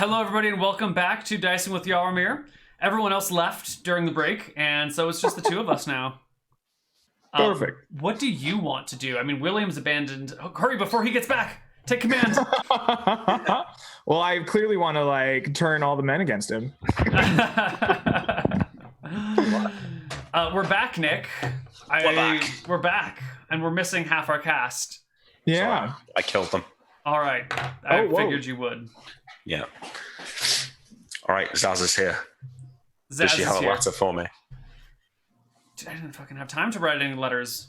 Hello, everybody, and welcome back to Dicing with Yarmir. Everyone else left during the break, and so it's just the two of us now. Perfect. What do you want to do? I mean, William's abandoned. Oh, hurry before he gets back. Take command. Well, I clearly want to turn all the men against him. We're back, Nick. We're back, and we're missing half our cast. Yeah. So I killed them. All right. I figured you would. Yeah. All right, Zaz is here. Zaz Does she have is a here. letter for me? Dude, I didn't fucking have time to write any letters.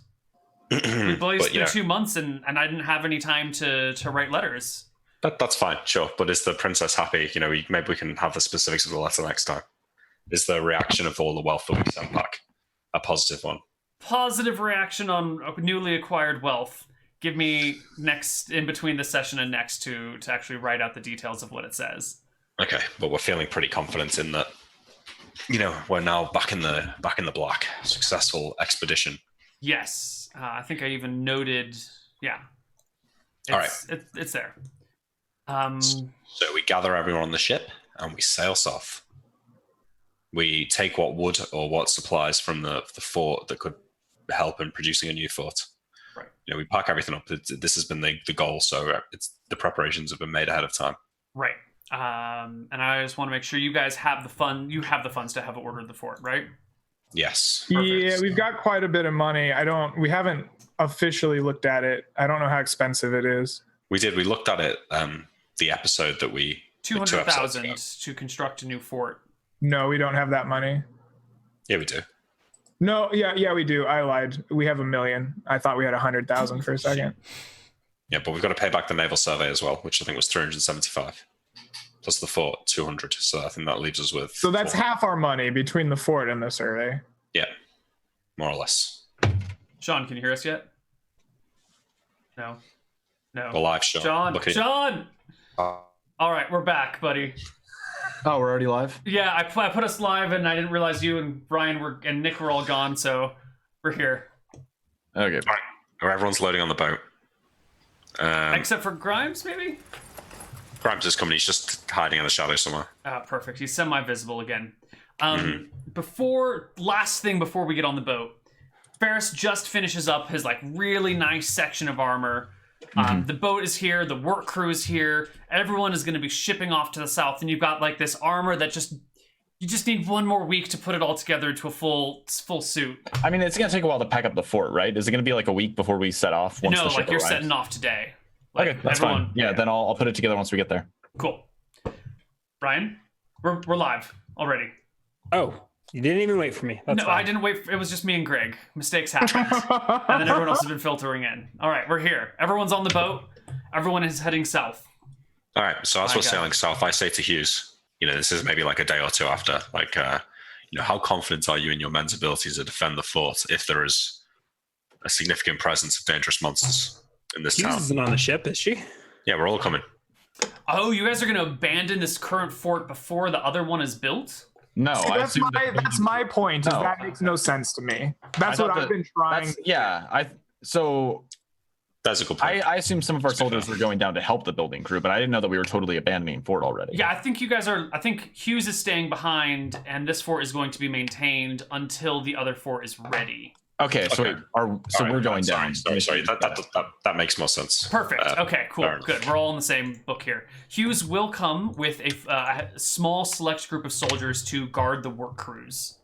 We blazed through 2 months, and I didn't have any time to write letters. That's fine, sure. But is the princess happy? Maybe we can have the specifics of the letter next time. Is the reaction of all the wealth that we sent back a positive one? Positive reaction on newly acquired wealth. Give me next, in between this session and next, to actually write out the details of what it says. Okay, but we're feeling pretty confident in that. We're now back in the black. Successful expedition. Yes, I think I even noted. Yeah. All right, it's there. So we gather everyone on the ship and we sail south. We take what wood or what supplies from the fort that could help in producing a new fort. Right. We pack everything up. This has been the goal, so the preparations have been made ahead of time. Right. And I just want to make sure you guys have the fun. You have the funds to have ordered the fort, right? Yes. Perfect. Yeah, we've got quite a bit of money. We haven't officially looked at it. I don't know how expensive it is. We did. We looked at it. The episode that we 200,000 to construct a new fort. No, we don't have that money. Yeah, we do. No, yeah, we do. I lied. We have $1 million. I thought we had 100,000 for a second. Yeah, but we've got to pay back the naval survey as well, which I think was 375. Plus the fort, 200. So I think that leaves us with. So that's half our money between the fort and the survey. Yeah, more or less. Sean, can you hear us yet? No. We're live, Sean. Sean! All right, we're back, buddy. Oh, we're already live? Yeah, I put us live, and I didn't realize you and Brian and Nick were all gone, so we're here. Okay. All right. Everyone's loading on the boat. Except for Grimes, maybe? Grimes is coming. He's just hiding in the shadows somewhere. Perfect. He's semi-visible again. Before we get on the boat, Ferris just finishes up his really nice section of armor. The boat is here, the work crew is here, everyone is going to be shipping off to the south, and you've got this armor that you just need 1 more week to put it all together into a full suit. I mean, it's going to take a while to pack up the fort, right? Is it going to be a week before we set off? Once the ship you're arrives? setting off today. Okay, that's fine. Yeah, then I'll put it together once we get there. Cool. Brian, we're live already. Oh, you didn't even wait for me. That's fine. I didn't wait. It was just me and Greg. Mistakes happen. And then everyone else has been filtering in. All right, we're here. Everyone's on the boat. Everyone is heading south. All right, so as we're sailing south, I say to Hughes, this is maybe a day or two after, how confident are you in your men's abilities to defend the fort if there is a significant presence of dangerous monsters in this town? Hughes isn't on the ship, is she? Yeah, we're all coming. Oh, you guys are going to abandon this current fort before the other one is built? No, See, that's my point. Is that makes no sense to me. That's what I've been trying. That's a good point. I assume some of our soldiers were going down to help the building crew, but I didn't know that we were totally abandoning fort already. Yeah, I think you guys are. I think Hughes is staying behind, and this fort is going to be maintained until the other fort is ready. Okay, so we're going down. Sorry. That makes more sense. Perfect. Okay, cool, good. We're all in the same book here. Hughes will come with a small select group of soldiers to guard the work crews,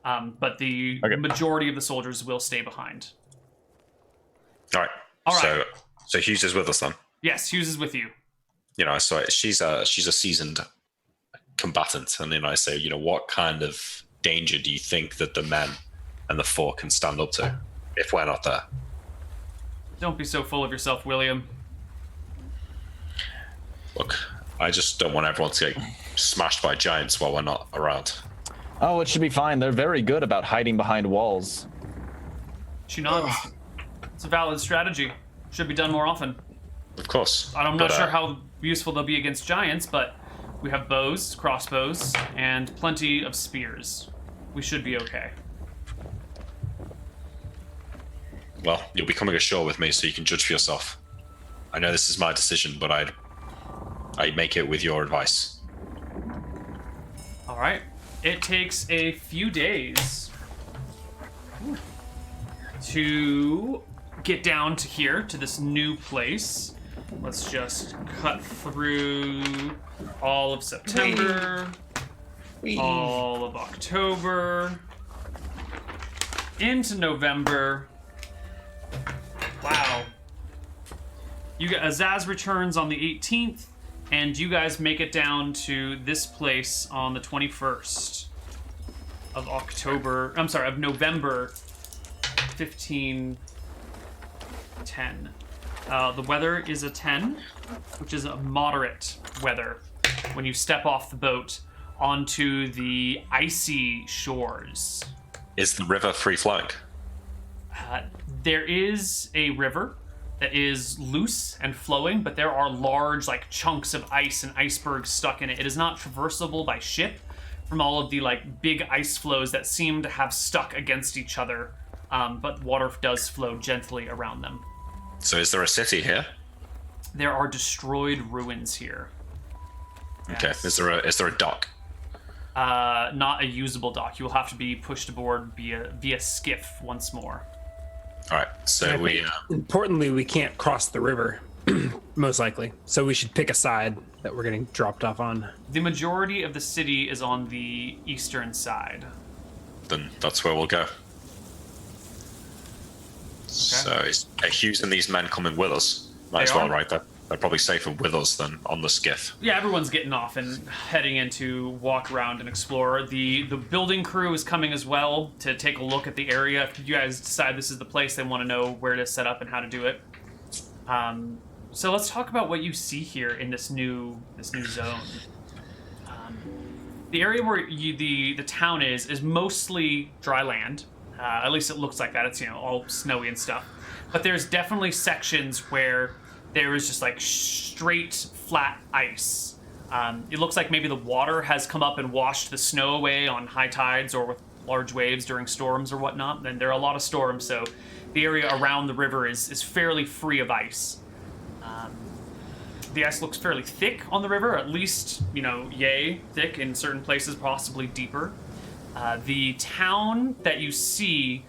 but the majority of the soldiers will stay behind. All right. So Hughes is with us then. Yes, Hughes is with you. So she's a seasoned combatant, and then I say, what kind of danger do you think that the men and the fort can stand up to if we're not there? Don't be so full of yourself, William. Look, I just don't want everyone to get smashed by giants while we're not around. Oh, it should be fine. They're very good about hiding behind walls. She nods. It's a valid strategy. Should be done more often. Of course. I'm not sure how useful they'll be against giants, but we have bows, crossbows, and plenty of spears. We should be okay. Well, you'll be coming ashore with me so you can judge for yourself. I know this is my decision, but I'd I make it with your advice. All right. It takes a few days to get down to here, to this new place. Let's just cut through all of September, all of October, into November. Wow. Azaz returns on the 18th, and you guys make it down to this place on the 21st of November 1510. The weather is a 10, which is a moderate weather when you step off the boat onto the icy shores. Is the river free flowing? There is a river that is loose and flowing, but there are large chunks of ice and icebergs stuck in it. It is not traversable by ship from all of the big ice flows that seem to have stuck against each other, but water does flow gently around them. So is there a city here? There are destroyed ruins here. Okay. Yes. Is there a dock? Not a usable dock. You will have to be pushed aboard via skiff once more. All right. So Importantly, we can't cross the river, most likely. So we should pick a side that we're getting dropped off on. The majority of the city is on the eastern side. Then that's where we'll go. So are Hughes and these men coming with us? Might as well, right? They're probably safer with us than on the skiff. Yeah, everyone's getting off and heading in to walk around and explore. The building crew is coming as well to take a look at the area. If you guys decide this is the place, they want to know where to set up and how to do it. So let's talk about what you see here in this new zone. The area where the town is mostly dry land. At least it looks like that. It's all snowy and stuff. But there's definitely sections where there is just straight flat ice. It looks like maybe the water has come up and washed the snow away on high tides or with large waves during storms or whatnot. And there are a lot of storms, so the area around the river is fairly free of ice. The ice looks fairly thick on the river, at least, yay thick in certain places, possibly deeper. The town that you see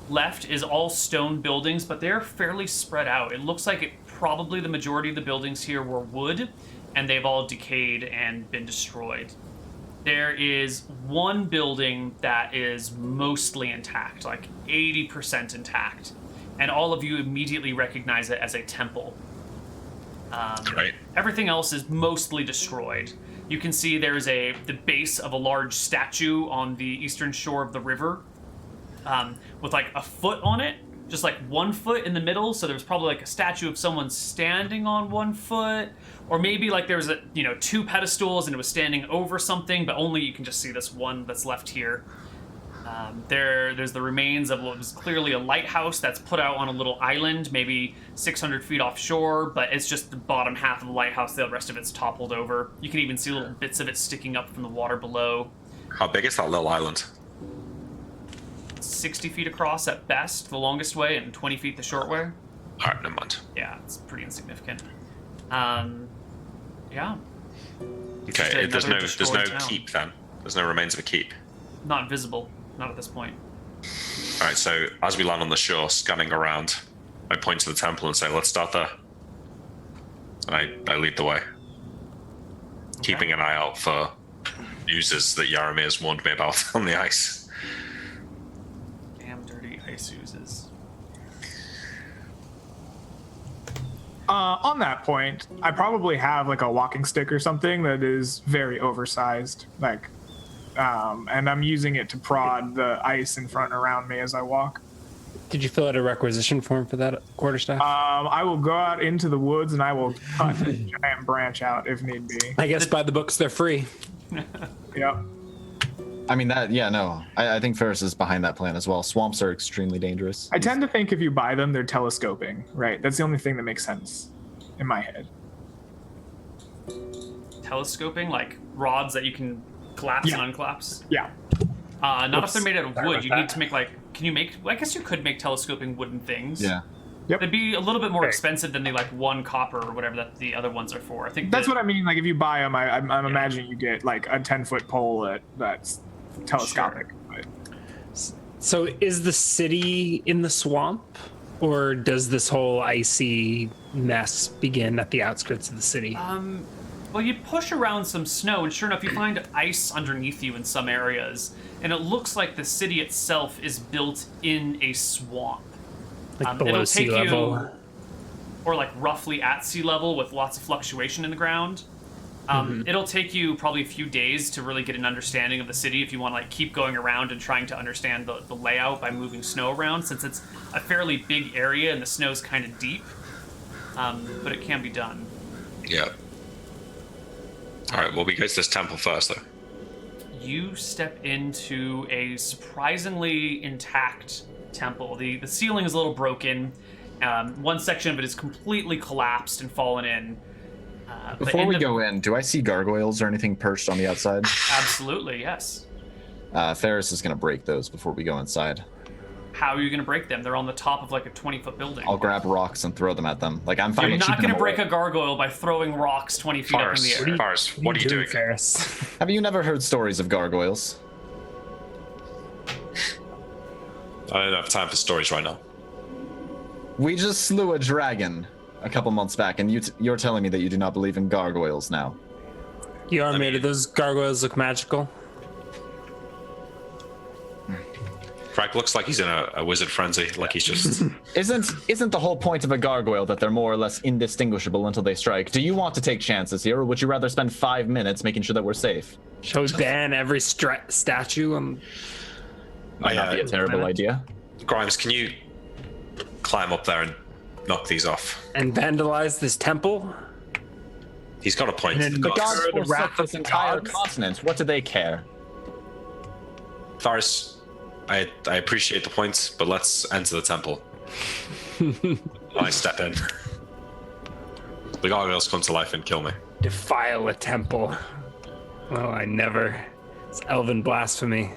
left is all stone buildings, but they're fairly spread out. It looks like probably the majority of the buildings here were wood, and they've all decayed and been destroyed. There is one building that is mostly intact, 80% intact, and all of you immediately recognize it as a temple. Right. Everything else is mostly destroyed. You can see there's the base of a large statue on the eastern shore of the river, with a foot on it, just 1 foot in the middle. So there's probably a statue of someone standing on 1 foot, or maybe there's 2 pedestals and it was standing over something, but only you can just see this one that's left here. There's the remains of what was clearly a lighthouse that's put out on a little island, maybe 600 feet offshore, but it's just the bottom half of the lighthouse. The rest of it's toppled over. You can even see little bits of it sticking up from the water below. How big is that little island? 60 feet across at best, the longest way, and 20 feet the short way. All right, never mind. Yeah, it's pretty insignificant. Yeah. Okay, there's no town. keep then. There's no remains of a keep. Not visible. Not at this point. All right, so as we land on the shore, scanning around, I point to the temple and say, "Let's start there." And I lead the way, keeping an eye out for oozes that Yaramir's warned me about on the ice. Damn dirty ice oozes. On that point, I probably have a walking stick or something that is very oversized, and I'm using it to prod the ice in front and around me as I walk. Did you fill out a requisition form for that quarterstaff? I will go out into the woods and I will cut a giant branch out if need be. I guess by the books, they're free. Yep. I mean, I think Ferris is behind that plan as well. Swamps are extremely dangerous. I tend to think if you buy them, they're telescoping, right? That's the only thing that makes sense in my head. Telescoping, rods that you can collapse and unclaps? Yeah. Not if they're made out of wood. You need to make can you make? I guess you could make telescoping wooden things. Yeah. Yep. They'd be a little bit more Okay. expensive than the like 1 copper or whatever that the other ones are for. I think That's what I mean. Like if you buy them, I'm imagining you get like a 10-foot pole that's telescopic. But So is the city in the swamp, or does this whole icy mess begin at the outskirts of the city? Well, you push around some snow, and sure enough, you find ice underneath you in some areas, and it looks like the city itself is built in a swamp. Like below It'll sea take level? you, or like roughly at sea level with lots of fluctuation in the ground. It'll take you probably a few days to really get an understanding of the city if you want to like keep going around and trying to understand the layout by moving snow around, since it's a fairly big area and the snow's kind of deep. But it can be done. Yeah. All right. Well, we go to this temple first, though. You step into a surprisingly intact temple. The ceiling is a little broken. One section of it is completely collapsed and fallen in. But Before in we the- go in, do I see gargoyles or anything perched on the outside? Absolutely, yes. Ferris is going to break those before we go inside. How are you going to break them? They're on the top of like a 20-foot building. I'll grab rocks and throw them at them. Like I'm fine You're with not keeping going to them break away. a gargoyle by throwing rocks 20 feet up in the air. Faris, what are you doing? Ferris? Have you never heard stories of gargoyles? I don't have time for stories right now. We just slew a dragon a couple months back, and you're telling me that you do not believe in gargoyles now. You are made of those gargoyles look magical. Craig looks like he's in a wizard frenzy. Like he's just. Isn't the whole point of a gargoyle that they're more or less indistinguishable until they strike? Do you want to take chances here, or would you rather spend 5 minutes making sure that we're safe? Shall we ban every statue? Might not be a terrible idea. Grimes, can you climb up there and knock these off? And vandalize this temple? He's got a point. And then The gods the forsook wrath of this the entire gods? continent. What do they care? Faris, I appreciate the points, but let's enter the temple. I step in. The gargoyles come to life and kill me. Defile a temple. Well, I never. It's elven blasphemy.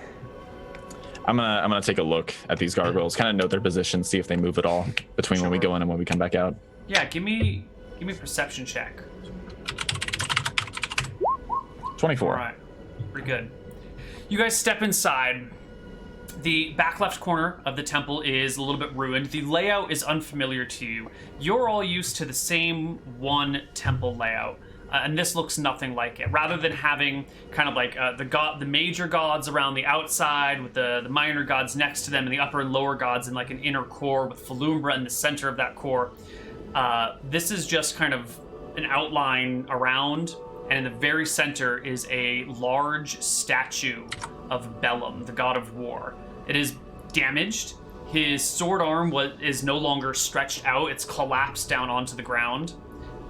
I'm gonna take a look at these gargoyles, kind of note their position, see if they move at all between when we go in and when we come back out. Yeah, give me a perception check. 24. All right, pretty good. You guys step inside. The back left corner of the temple is a little bit ruined. The layout is unfamiliar to you. You're all used to the same one temple layout, and this looks nothing like it. Rather than having kind of like the major gods around the outside with the minor gods next to them, and the upper and lower gods in like an inner core with Falumbra in the center of that core, this is just kind of an outline around. And in the very center is a large statue of Bellum, the god of war. It is damaged. His sword arm is no longer stretched out. It's collapsed down onto the ground.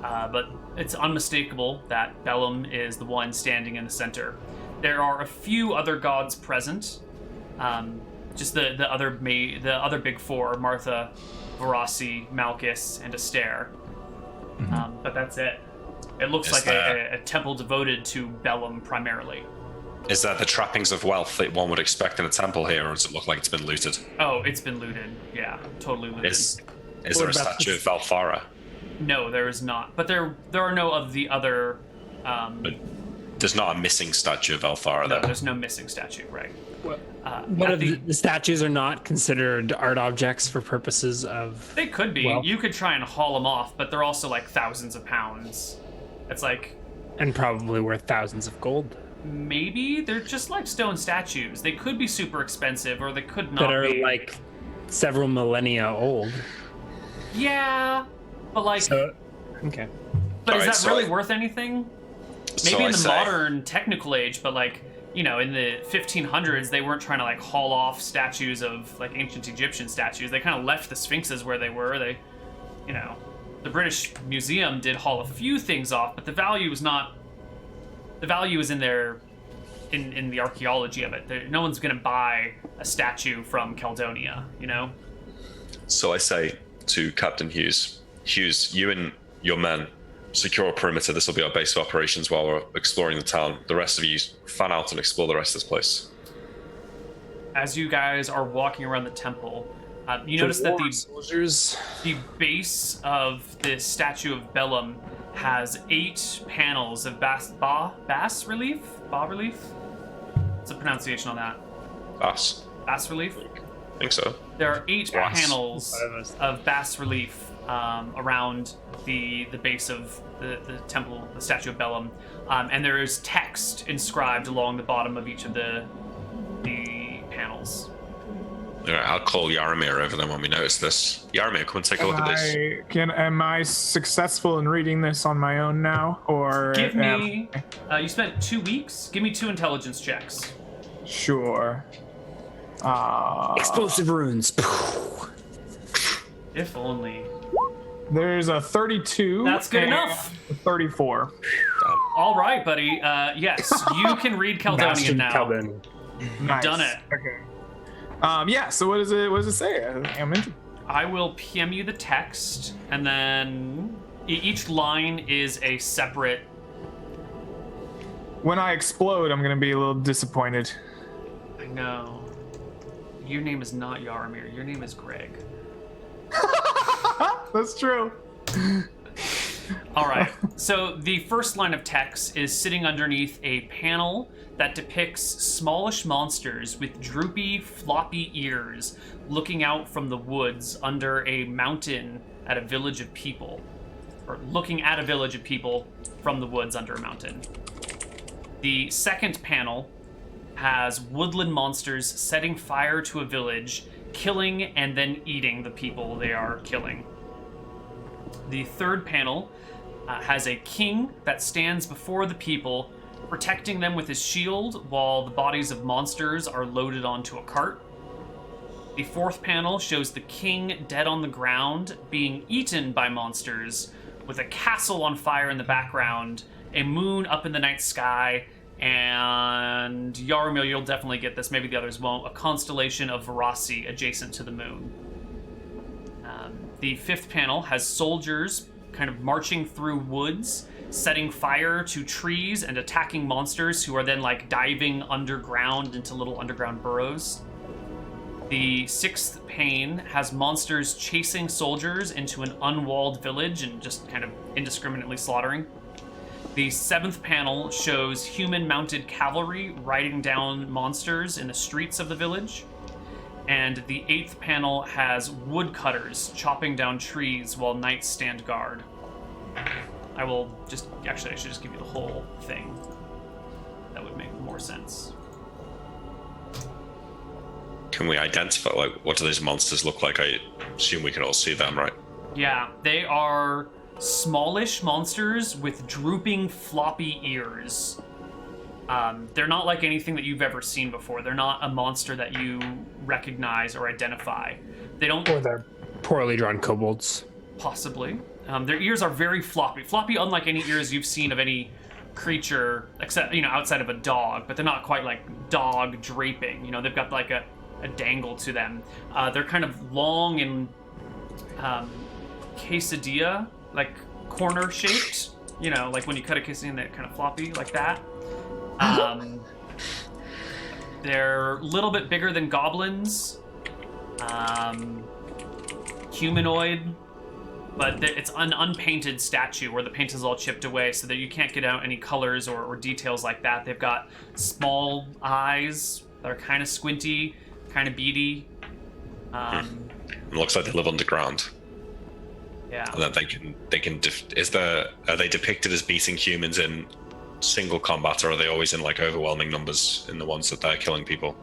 But it's unmistakable that Bellum is the one standing in the center. There are a few other gods present. Just the other big four: Martha, Varasi, Malchus, and Astaire. But that's it. It looks Is like that- a temple devoted to Bellum primarily. Is that the trappings of wealth that one would expect in a temple here, or does it look like it's been looted? Oh, it's been looted. Yeah, totally looted. Is What there a about statue this- of Valfara? No, there is not. But there are no of the other. There's not a missing statue of Valfara No, there. there's no missing statue, right? What at if the statues are not considered art objects for purposes of? They could be. Well- You could try and haul them off, but they're also like thousands of pounds. It's like And probably worth thousands of gold. maybe they're just like stone statues. They could be super expensive, or they could not That are be. like several millennia old. Yeah, but like, So, okay. but is Alright, that so really I- worth anything? So Maybe I in the say- modern technical age, but like, you know, in the 1500s, they weren't trying to like haul off statues of like ancient Egyptian statues. They kind of left the sphinxes where they were. They, you know, the British Museum did haul a few things off, but the value is not. The value is in their, in the archaeology of it. No one's gonna buy a statue from Caledonia, you know. So I say to Captain Hughes, you and your men secure a perimeter. This will be our base of operations while we're exploring the town. The rest of you fan out and explore the rest of this place. As you guys are walking around the temple, You notice that soldiers. the base of the statue of Bellum has 8 panels of bas relief. What's the pronunciation on that? Bas. Bas relief. I think so. There are 8 Bas. panels of bas relief around the base of the temple, the statue of Bellum, and there is text inscribed along the bottom of each of the panels. All right, I'll call Yaramir over them when we notice this. Yaramir, come and take a look at this. Am I successful in reading this on my own now, or Give me. You spent 2 weeks. Give me 2 intelligence checks. Sure. Explosive runes. If only. There's a 32. That's good and enough. a 34. All right, buddy. Yes, you can read Caledonian now. Caledonian. Nice. Done it. Okay. Yeah. So what does it say? I'm into. I will PM you the text, and then each line is a separate. When I explode, I'm gonna be a little disappointed. I know. Your name is not Yaramir. Your name is Greg. That's true. All right. So the first line of text is sitting underneath a panel that depicts smallish monsters with droopy, floppy ears looking out from the woods under a mountain at a village of people, or looking at a village of people from the woods under a mountain. The second panel has woodland monsters setting fire to a village, killing and then eating the people they are killing. The third panel has a king that stands before the people, protecting them with his shield while the bodies of monsters are loaded onto a cart. The fourth panel shows the king dead on the ground, being eaten by monsters, with a castle on fire in the background, a moon up in the night sky, and Yaramil, you'll definitely get this, maybe the others won't, a constellation of Varasi adjacent to the moon. The fifth panel has soldiers kind of marching through woods, setting fire to trees and attacking monsters who are then like diving underground into little underground burrows. The sixth pane has monsters chasing soldiers into an unwalled village and just kind of indiscriminately slaughtering. The seventh panel shows human-mounted cavalry riding down monsters in the streets of the village. And the eighth panel has woodcutters chopping down trees while knights stand guard. I should just give you the whole thing. That would make more sense. Can we identify, like, what do those monsters look like? I assume we can all see them, right? Yeah, they are smallish monsters with drooping, floppy ears. They're not like anything that you've ever seen before. They're not a monster that you recognize or identify. They don't... Or they're poorly drawn kobolds. Possibly. Their ears are very floppy. Floppy unlike any ears you've seen of any creature, except, outside of a dog, but they're not quite like dog draping. They've got like a dangle to them. They're kind of long and quesadilla, like corner shaped. Like when you cut a quesadilla, they're kind of floppy like that. They're a little bit bigger than goblins. Humanoid, but it's an unpainted statue where the paint is all chipped away so that you can't get out any colors or details like that. They've got small eyes that are kind of squinty, kind of beady. It looks like they live underground. Yeah. And then are they depicted as beating humans in single combat, or are they always in like overwhelming numbers in the ones that they're killing people?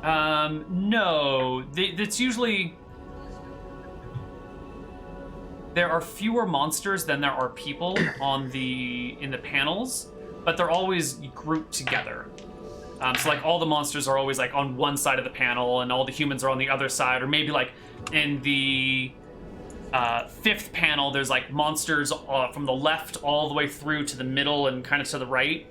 No. It's usually... There are fewer monsters than there are people in the panels, but they're always grouped together. So like all the monsters are always like on one side of the panel and all the humans are on the other side, or maybe like in the fifth panel there's like monsters from the left all the way through to the middle and kind of to the right,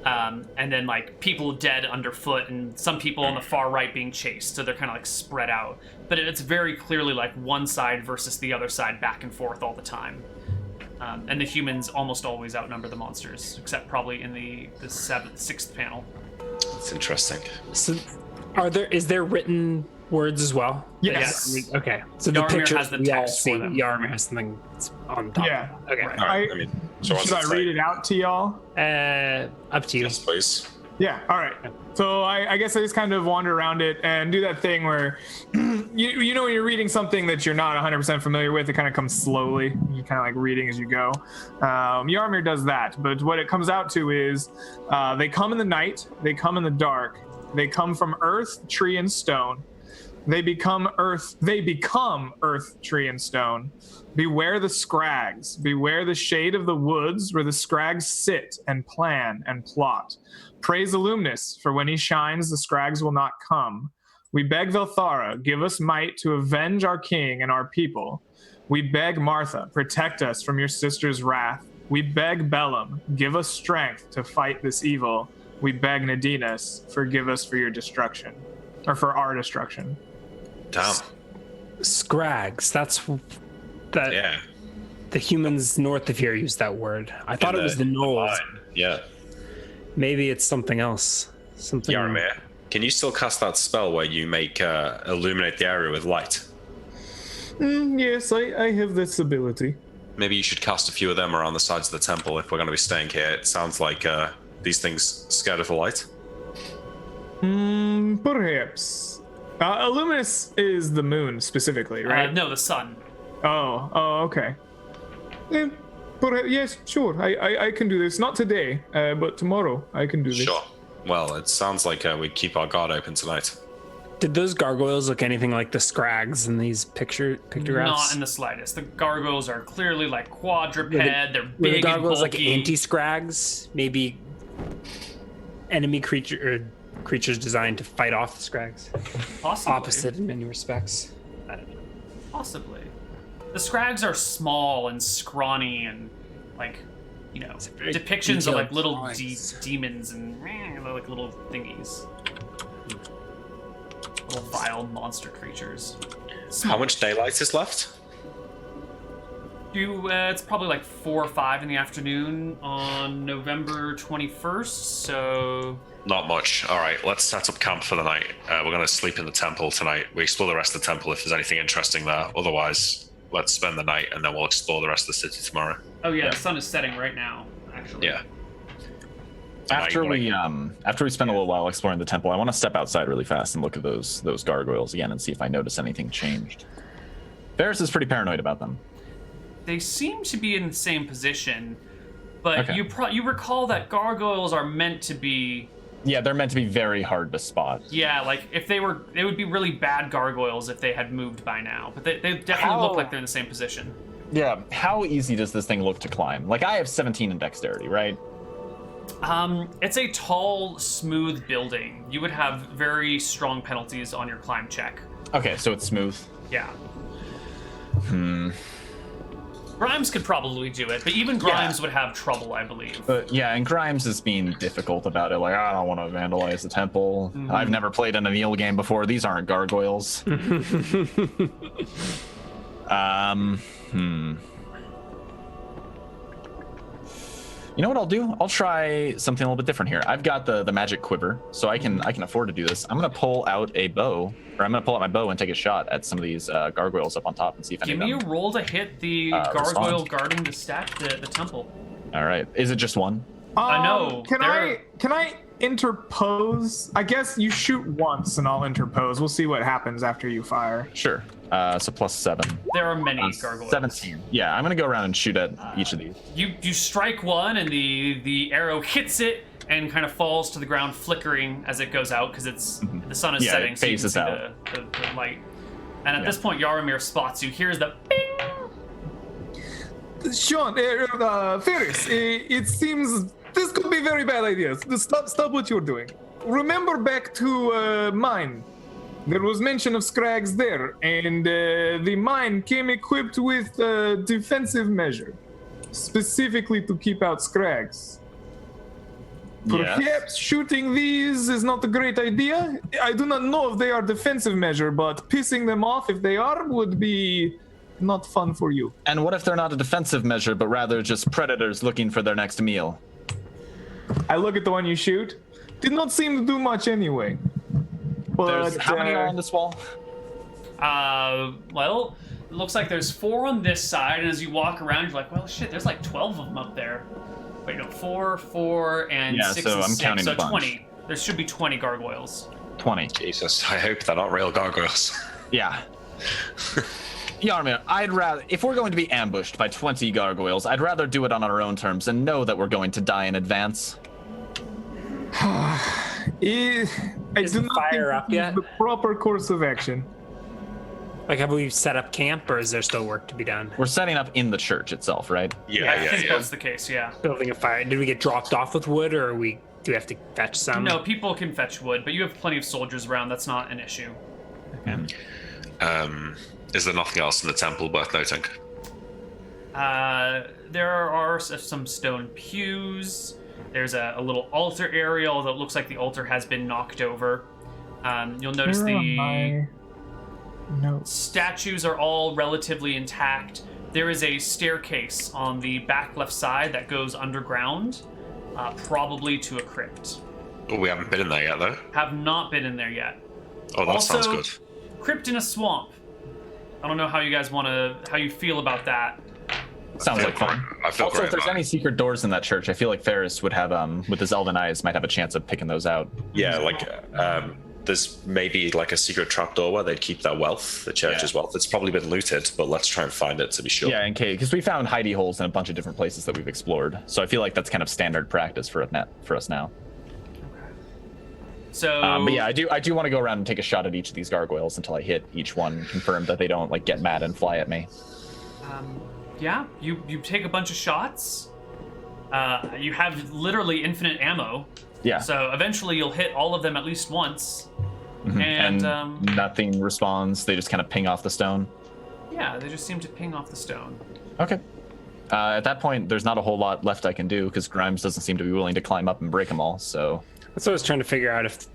and then like people dead underfoot and some people on the far right being chased, so they're kind of like spread out, but it's very clearly like one side versus the other side, back and forth all the time. And the humans almost always outnumber the monsters, except probably in the sixth panel. It's interesting. So, is there written words as well? Yes. Okay. So the Yarmir picture has the we all text see. for them. Yarmir has something on top. Yeah. Okay. Right. All right. I mean, so Should I read it out to y'all? Up to you. Yes, please. Yeah, all right. So I guess I just kind of wander around it and do that thing where, you know, when you're reading something that you're not 100% familiar with, it kind of comes slowly. You kind of like reading as you go. Yarmir does that, but what it comes out to is they come in the night, they come in the dark, they come from earth, tree, and stone. They become earth, tree, and stone. Beware the scrags. Beware the shade of the woods where the scrags sit and plan and plot. Praise Illuminus, for when he shines, the scrags will not come. We beg Velthara, give us might to avenge our king and our people. We beg Martha, protect us from your sister's wrath. We beg Bellum, give us strength to fight this evil. We beg Nadinas, forgive us for your destruction, or for our destruction. Damn. Scrags. That. Yeah. The humans north of here use that word. I thought it was the gnolls. Yeah. Maybe it's something else. Something. Yarmir, can you still cast that spell where you make illuminate the area with light? Yes, I have this ability. Maybe you should cast a few of them around the sides of the temple if we're going to be staying here. It sounds like these things scared of the light. Perhaps. Illuminus is the moon specifically, right? No, the sun. Oh, okay. Yes, sure. I can do this. Not today, but tomorrow I can do this. Sure. Well, it sounds like we keep our guard open tonight. Did those gargoyles look anything like the scrags in these pictographs? Not in the slightest. The gargoyles are clearly like quadruped. They're Were big the gargoyles and like bulky. anti-scrags? Maybe enemy creatures designed to fight off the scrags? Possibly. Opposite in many respects. I don't know. Possibly. The scrags are small and scrawny and like, you know, depictions of like little demons and they're like little thingies. Little vile monster creatures. How much daylight is left? It's probably like 4 or 5 in the afternoon on November 21st, so... Not much. All right, let's set up camp for the night. We're going to sleep in the temple tonight. We explore the rest of the temple if there's anything interesting there. Otherwise, let's spend the night and then we'll explore the rest of the city tomorrow. Oh yeah, the sun is setting right now, actually. Yeah. After we spend a little while exploring the temple, I want to step outside really fast and look at those gargoyles again and see if I notice anything changed. Ferris is pretty paranoid about them. They seem to be in the same position, but Okay. you recall that gargoyles are meant to be... Yeah, they're meant to be very hard to spot. Yeah, like if they would be really bad gargoyles if they had moved by now. But they definitely look like they're in the same position. Yeah, how easy does this thing look to climb? Like, I have 17 in dexterity, right? It's a tall, smooth building. You would have very strong penalties on your climb check. Okay, so it's smooth. Yeah. Grimes could probably do it, but even Grimes would have trouble, I believe. But yeah, and Grimes is being difficult about it. Like, I don't want to vandalize the temple. I've never played in a Neal game before. These aren't gargoyles. You know what I'll do? I'll try something a little bit different here. I've got the magic quiver, so I can afford to do this. I'm gonna pull out a bow, or I'm gonna pull out my bow and take a shot at some of these gargoyles up on top and see if any Give of me them. a roll to hit the gargoyle respond. guarding the temple. All right, is it just one? No, Can I interpose? I guess you shoot once and I'll interpose. We'll see what happens after you fire. Sure. So +7. There are many gargoyles. 17. Yeah, I'm gonna go around and shoot at each of these. You strike one and the arrow hits it and kind of falls to the ground, flickering as it goes out because the sun is setting, it so you can phases see out. the light. And at this point, Yaramir spots you. Here's the bing. Sean, Ferris, it seems this could be very bad ideas. Stop what you're doing. Remember back to mine. There was mention of scrags there, and the mine came equipped with a defensive measure, specifically to keep out scrags. Perhaps shooting these is not a great idea. I do not know if they are defensive measure, but pissing them off if they are would be not fun for you. And what if they're not a defensive measure, but rather just predators looking for their next meal? I look at the one you shoot. Did not seem to do much anyway. But How many are on this wall? Well, it looks like there's 4 on this side, and as you walk around, you're like, well, shit, there's like 12 of them up there. Wait, no, 4, and Yeah, 6 so is I'm 6, counting so a bunch. 20. There should be 20 gargoyles. 20. Jesus, I hope they're not real gargoyles. Yeah. Yarmir, I'd rather, if we're going to be ambushed by 20 gargoyles, I'd rather do it on our own terms and know that we're going to die in advance. I Is do the not fire think up this is yet? the proper course of action. Like, have we set up camp, or is there still work to be done? We're setting up in the church itself, right? I think that's the case, yeah. Building a fire. Did we get dropped off with wood, or do we have to fetch some? No, people can fetch wood, but you have plenty of soldiers around. That's not an issue. Is there nothing else in the temple worth noting? There are some stone pews. There's a little altar area, although it looks like the altar has been knocked over. You'll notice Where are the my notes? statues are all relatively intact. There is a staircase on the back left side that goes underground, probably to a crypt. Oh, we haven't been in there yet, though. Have not been in there yet. Oh, that Also, sounds good. Crypt in a swamp. I don't know how you guys how you feel about that. Sounds like fun. I feel Also, great if there's about any it. secret doors in that church, I feel like Ferris would have, with his elven eyes, might have a chance of picking those out. Yeah, like, there's maybe like a secret trapdoor where they'd keep their wealth, the church's wealth. It's probably been looted, but let's try and find it to be sure. Yeah, in case, because we found hidey holes in a bunch of different places that we've explored. So I feel like that's kind of standard practice for us now. So, But yeah, I do want to go around and take a shot at each of these gargoyles until I hit each one, confirm that they don't like get mad and fly at me. yeah, you take a bunch of shots. You have literally infinite ammo. Yeah. So eventually you'll hit all of them at least once. Mhm. And nothing responds. They just kind of ping off the stone. yeah, they just seem to ping off the stone. Okay. At that point, there's not a whole lot left I can do because Grimes doesn't seem to be willing to climb up and break them all. So That's what I was trying to figure out, if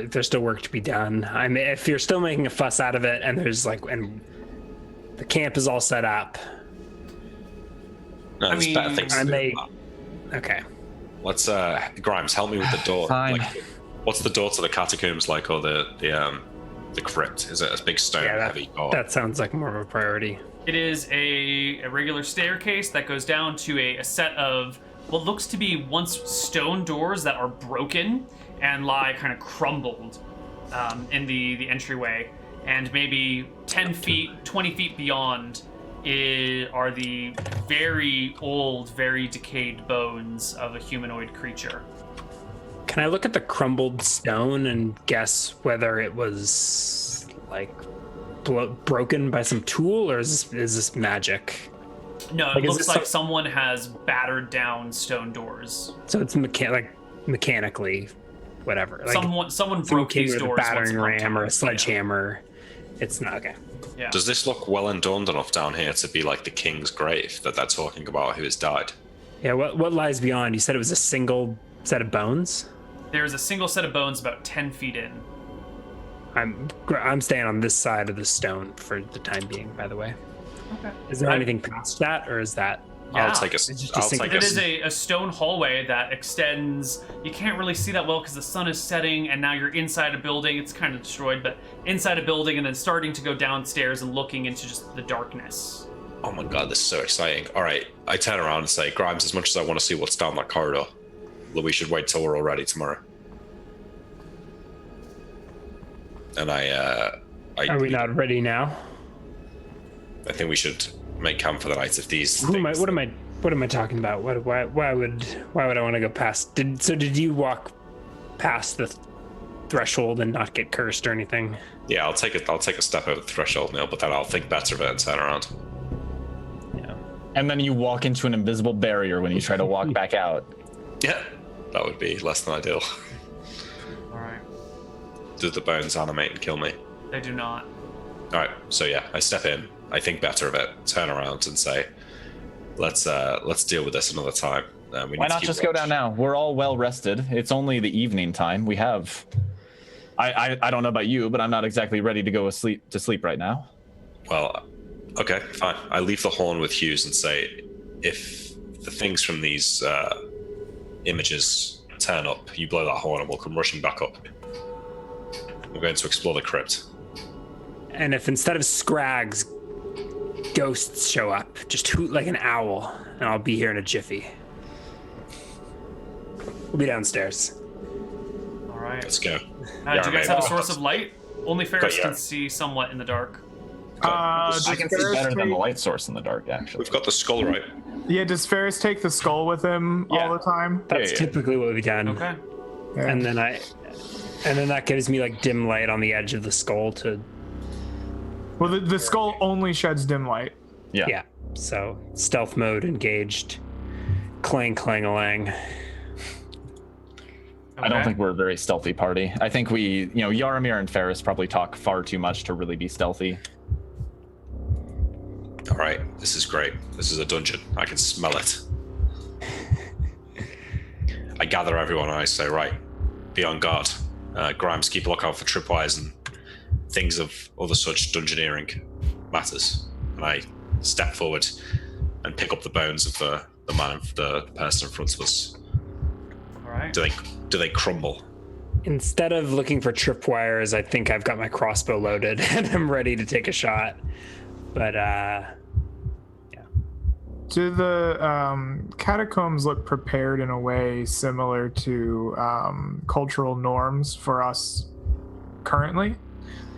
there's still work to be done. I mean, if you're still making a fuss out of it, and and the camp is all set up. No, there's better mean, things to I do may. than that. Okay. Let's, Grimes, help me with the door. Fine. Like, what's the door to the catacombs like, or the crypt? Is it a big stone Yeah, heavy door? that sounds like more of a priority. It is a regular staircase that goes down to a set of what looks to be once stone doors that are broken and lie kind of crumbled in the entryway. And maybe 10 feet, 20 feet beyond are the very old, very decayed bones of a humanoid creature. Can I look at the crumbled stone and guess whether it was like broken by some tool, or is this magic? No, Like, it is looks this like someone has battered down stone doors. So it's mechanically, whatever. Like Someone through broke these with a doors. once battering upon a ram or a time. sledgehammer. It's not okay. Yeah. Does this look well adorned enough down here to be like the king's grave that they're talking about who has died? Yeah. What lies beyond? You said it was a single set of bones. There's a single set of bones about 10 feet in. I'm staying on this side of the stone for the time being. By the way, Okay. is there anything past that, or is that? Yeah. I'll take a. It's just a I'll single- take It a. is a stone hallway that extends. You can't really see that well because the sun is setting, and now you're inside a building. It's kind of destroyed, but inside a building, and then starting to go downstairs and looking into just the darkness. Oh my god, this is so exciting! All right, I turn around and say, Grimes, as much as I want to see what's down that corridor, we should wait till we're all ready tomorrow. And Are we not ready now? I think we should make camp for the night if these. What things- am I talking about? Why would I want to go past? Did you walk past the threshold and not get cursed or anything? Yeah, I'll take a step over the threshold, Neal, but then I'll think better of it and turn around. Yeah. And then you walk into an invisible barrier when you try to walk back out. Yeah, that would be less than ideal. All right. Do the bones animate and kill me? They do not. All right, so yeah, I step in, I think better of it, turn around and say, let's deal with this another time. We need Why to not keep just go watch. down now? We're all well rested. It's only the evening time. We have. I don't know about you, but I'm not exactly ready to go to sleep right now. Well, okay, fine. I leave the horn with Hughes and say, if the things from these images turn up, you blow that horn and we'll come rushing back up. We're going to explore the crypt. And if instead of scrags, ghosts show up, just hoot like an owl, and I'll be here in a jiffy. We'll be downstairs. All right. Let's go. Do you guys have a source of light? Only Ferris yeah. can see somewhat in the dark. I can see Ferris better than the take- light source in the dark, actually. We've got the skull, right? Yeah, does Ferris take the skull with him all the time? That's typically what we've done. Okay. Yeah. And then that gives me like dim light on the edge of the skull to Well, the skull only sheds dim light. yeah. So stealth mode engaged. Clang clang-a-lang. I don't Okay. think we're a very stealthy party. I think we, Yaramir and Ferris probably talk far too much to really be stealthy. All right, this is great. This is a dungeon. I can smell it. I gather everyone and I say, right, be on guard. Grimes, keep a lookout for tripwires and things of other such dungeoneering matters. And I step forward and pick up the bones of the man, the person in front of us. All right. Do they crumble? Instead of looking for tripwires, I think I've got my crossbow loaded and I'm ready to take a shot. But Do the catacombs look prepared in a way similar to cultural norms for us currently?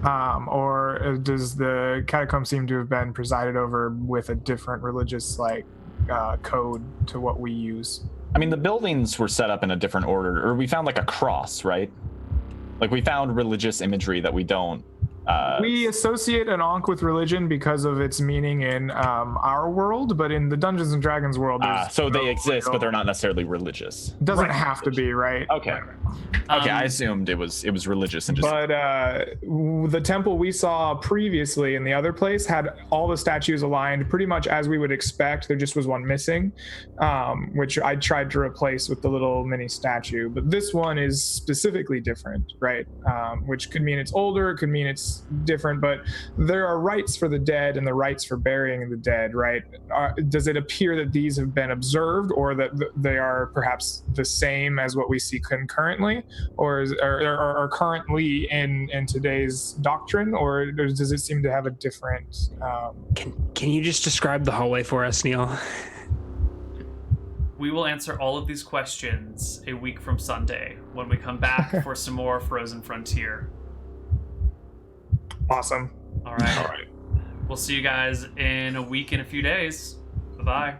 Or does the catacomb seem to have been presided over with a different religious code to what we use? I mean, the buildings were set up in a different order, or we found like a cross, right? Like we found religious imagery that we don't. We associate an Ankh with religion because of its meaning in our world, but in the Dungeons and Dragons world, there's So they no exist, real- but they're not necessarily religious. It doesn't have to be, right? Okay. Okay, I assumed it was religious and just. But the temple we saw previously in the other place had all the statues aligned pretty much as we would expect. There just was one missing, which I tried to replace with the little mini statue. But this one is specifically different, right? Which could mean it's older, it could mean it's different, but there are rites for the dead and the rites for burying the dead, right? Does it appear that these have been observed, or that they are perhaps the same as what we see concurrently, or are currently in today's doctrine, or does it seem to have a different can you just describe the hallway for us, Neal? We will answer all of these questions a week from Sunday when we come back for some more Frozen Frontier. awesome? All right. All right. We'll see you guys in a week and a few days. Bye-bye.